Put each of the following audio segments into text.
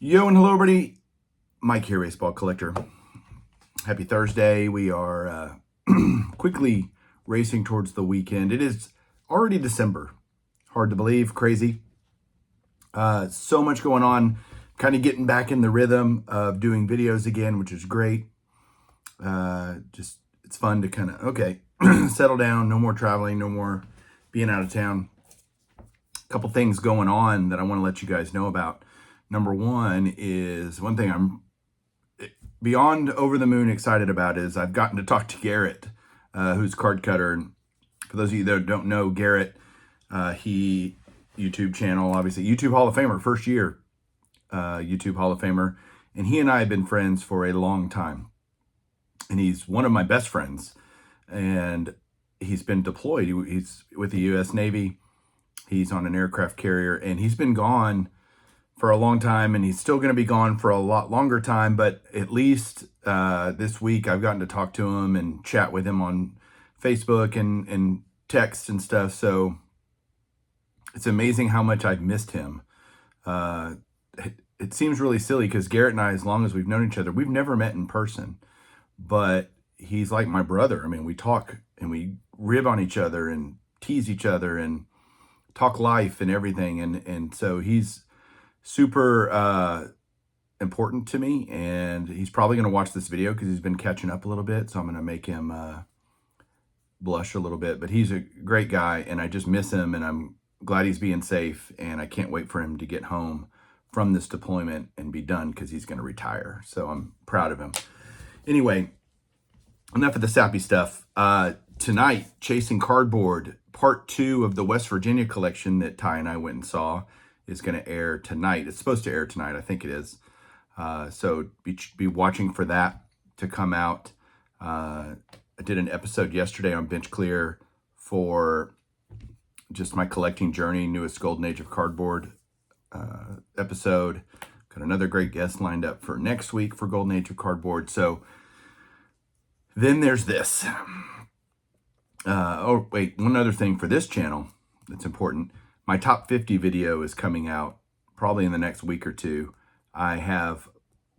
Yo and hello everybody, Mike here, baseball collector. Happy Thursday. We are quickly racing towards the weekend. It is already December. Hard to believe, crazy. So much going on, kind of getting back in the rhythm of doing videos again, which is great. Just it's fun to kind of, settle down, no more traveling, no more being out of town. A couple things going on that I want to let you guys know about. Number one is one thing I'm beyond over the moon excited about is I've gotten to talk to Garrett, who's Card Cutter. And for those of you that don't know Garrett, he YouTube channel, obviously YouTube Hall of Famer, first year YouTube Hall of Famer, and he and I have been friends for a long time. And he's one of my best friends, and he's been deployed. He's with the U.S. Navy. He's on an aircraft carrier, and he's been gone for a long time, and he's still going to be gone for a lot longer time. But at least this week, I've gotten to talk to him and chat with him on Facebook and text and stuff. So it's amazing how much I've missed him. It seems really silly because Garrett and I, as long as we've known each other, we've never met in person. But he's like my brother. I mean, we talk and we rib on each other and tease each other and talk life and everything. And so he's super important to me, and he's probably going to watch this video because he's been catching up a little bit. So I'm going to make him blush a little bit. But he's a great guy, and I just miss him, and I'm glad he's being safe. And I can't wait for him to get home from this deployment and be done because he's going to retire. So I'm proud of him. Anyway, enough of the sappy stuff. Tonight, Chasing Cardboard, part 2 of the West Virginia collection that Ty and I went and saw, is going to air tonight. It's supposed to air tonight. I think it is. So be watching for that to come out. I did an episode yesterday on Bench Clear for just my collecting journey, newest Golden Age of Cardboard episode. Got another great guest lined up for next week for Golden Age of Cardboard. So then there's this. Oh, wait, one other thing for this channel that's important. My top 50 video is coming out probably in the next week or two. I have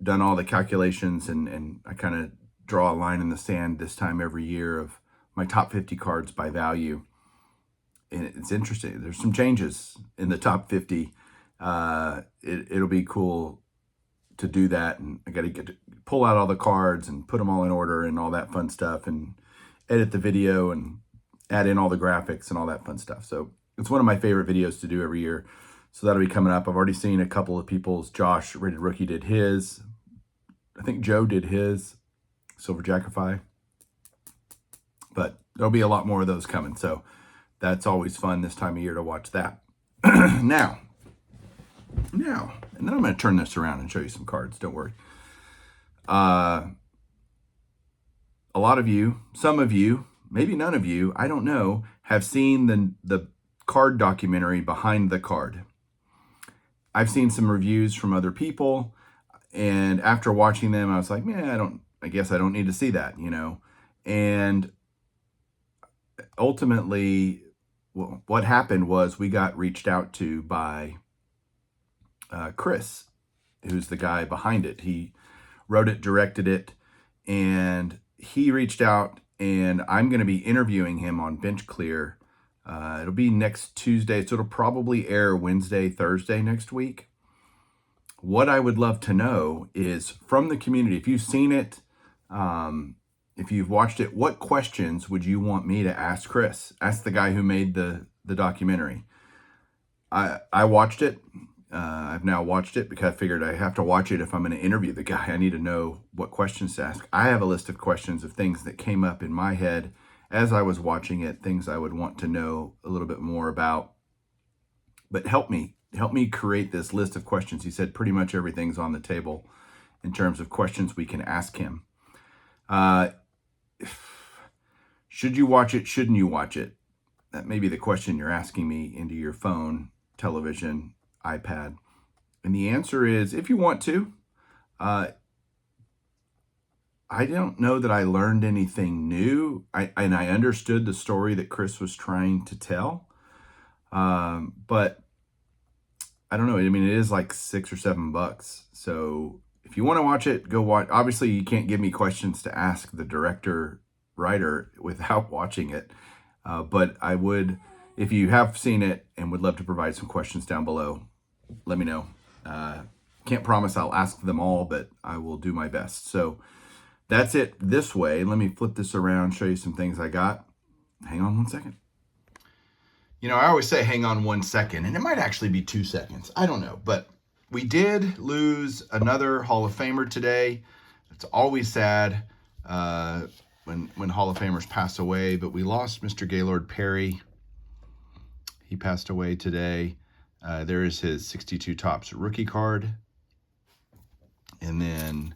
done all the calculations and I kind of draw a line in the sand this time every year of my top 50 cards by value. And it's interesting. There's some changes in the top 50. It'll be cool to do that. And I got to pull out all the cards and put them all in order and all that fun stuff and edit the video and add in all the graphics and all that fun stuff. So it's one of my favorite videos to do every year. So that'll be coming up. I've already seen a couple of people's. Josh, Rated Rookie, did his. I think Joe did his. Silver Jackify. But there'll be a lot more of those coming. So that's always fun this time of year to watch that. Now, and then I'm going to turn this around and show you some cards. Don't worry. A lot of you, some of you, maybe none of you, I don't know, have seen the card documentary Behind the Card. I've seen some reviews from other people, and after watching them, I was like, man, I guess I don't need to see that, you know. And ultimately, what happened was we got reached out to by Chris, who's the guy behind it. He wrote it, directed it, and he reached out, and I'm going to be interviewing him on Bench Clear. It'll be next Tuesday, so it'll probably air Wednesday, Thursday next week. What I would love to know is from the community, if you've seen it, if you've watched it, what questions would you want me to ask Chris? Ask the guy who made the documentary. I watched it. I've now watched it because I figured I have to watch it if I'm going to interview the guy. I need to know what questions to ask. I have a list of questions of things that came up in my head as I was watching it, things I would want to know a little bit more about. But help me create this list of questions. He said pretty much everything's on the table in terms of questions we can ask him. Should you watch it? Shouldn't you watch it? That may be the question you're asking me into your phone, television, iPad. And the answer is, if you want to. I don't know that I learned anything new. I understood the story that Chris was trying to tell. But I don't know. I mean, it is like $6 or $7. So if you want to watch it, go watch. Obviously, you can't give me questions to ask the director, writer without watching it. But I would, if you have seen it and would love to provide some questions down below, let me know. Can't promise I'll ask them all, but I will do my best. So that's it this way. Let me flip this around, show you some things I got. Hang on 1 second. You know, I always say hang on 1 second, and it might actually be 2 seconds. I don't know, but we did lose another Hall of Famer today. It's always sad when Hall of Famers pass away, but we lost Mr. Gaylord Perry. He passed away today. There is his 62 Topps rookie card. And then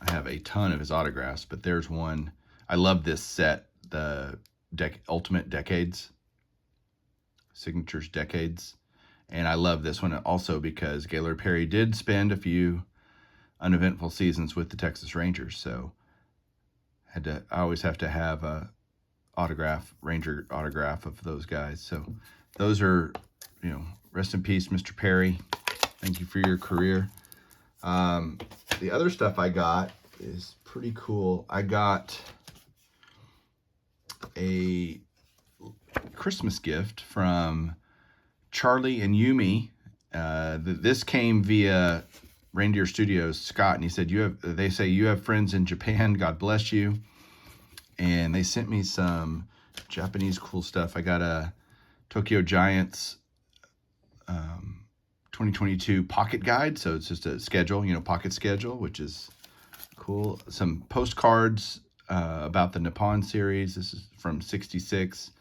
I have a ton of his autographs, but there's one. I love this set, the Ultimate Decades. Signatures Decades. And I love this one also because Gaylord Perry did spend a few uneventful seasons with the Texas Rangers. So I always have to have a Ranger autograph of those guys. So those are, you know, rest in peace, Mr. Perry. Thank you for your career. The other stuff I got is pretty cool. I got a Christmas gift from Charlie and Yumi. This came via Reindeer Studios, Scott, and he said, they say you have friends in Japan. God bless you. And they sent me some Japanese cool stuff. I got a Tokyo Giants 2022 pocket guide. So it's just a schedule, you know, pocket schedule, which is cool. Some postcards about the Nippon series. This is from '66.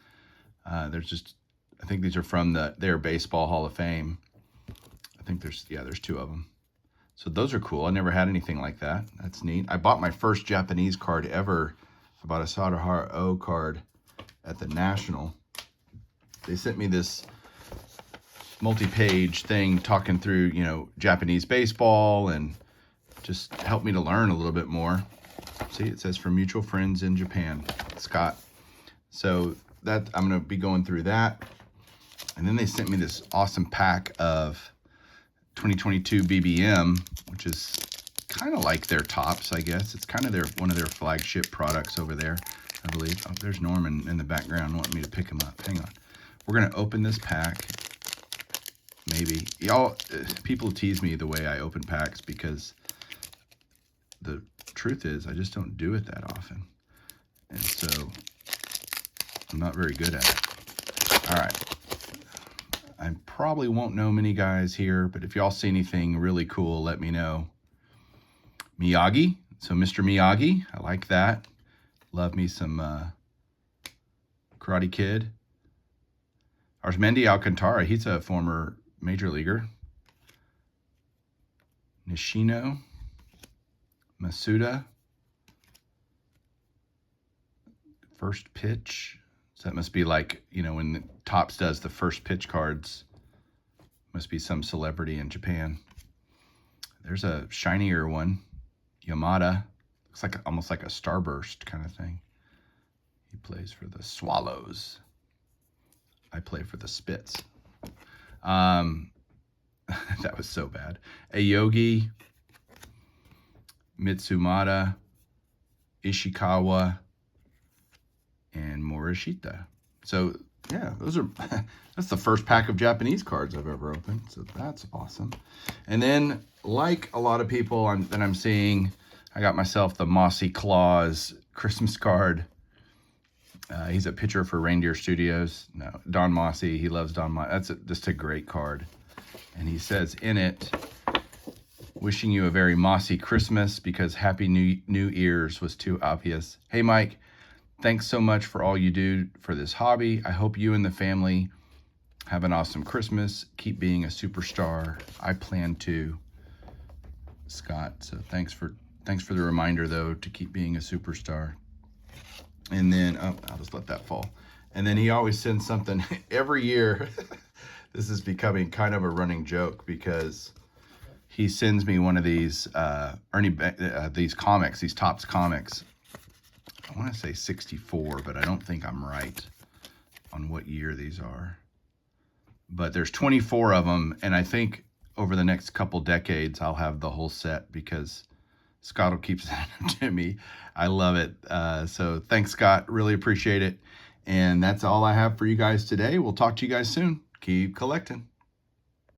There's just, I think these are from their Baseball Hall of Fame. I think there's 2 of them. So those are cool. I never had anything like that. That's neat. I bought my first Japanese card ever. I bought a Sadahara O card at the National. They sent me this multi-page thing talking through, you know, Japanese baseball and just helped me to learn a little bit more. See, it says from mutual friends in Japan, Scott. So that I'm going to be going through that. And then they sent me this awesome pack of 2022 BBM, which is kind of like their Topps, I guess. It's kind of one of their flagship products over there, I believe. Oh, there's Norman in the background wanting me to pick him up. Hang on. We're going to open this pack. Maybe. Y'all, people tease me the way I open packs because the truth is I just don't do it that often. And so I'm not very good at it. All right. I probably won't know many guys here, but if y'all see anything really cool, let me know. Miyagi. So Mr. Miyagi. I like that. Love me some Karate Kid. Arsmendi Alcantara. He's a former major leaguer. Nishino. Masuda. First pitch. So that must be like, you know, when the Topps does the first pitch cards, must be some celebrity in Japan. There's a shinier one. Yamada. Looks like almost like a starburst kind of thing. He plays for the Swallows. I play for the Spits. That was so bad. Ayogi, Mitsumata, Ishikawa, and Morishita. So yeah, that's the first pack of Japanese cards I've ever opened. So that's awesome. And then, like a lot of people that I'm seeing, I got myself the Mossy Claus Christmas card. He's a pitcher for Reindeer Studios. No, Don Mossy. He loves Don Mossy. That's just a great card. And he says in it, wishing you a very mossy Christmas because Happy New Ears was too obvious. Hey, Mike, thanks so much for all you do for this hobby. I hope you and the family have an awesome Christmas. Keep being a superstar. I plan to, Scott. So thanks for the reminder, though, to keep being a superstar. And then, I'll just let that fall. And then he always sends something every year. This is becoming kind of a running joke because he sends me one of these these comics, these Topps comics. I want to say 64, but I don't think I'm right on what year these are. but there's 24 of them, and I think over the next couple decades I'll have the whole set because Scott will keep sending them to me. I love it. So thanks, Scott. Really appreciate it. And that's all I have for you guys today. We'll talk to you guys soon. Keep collecting.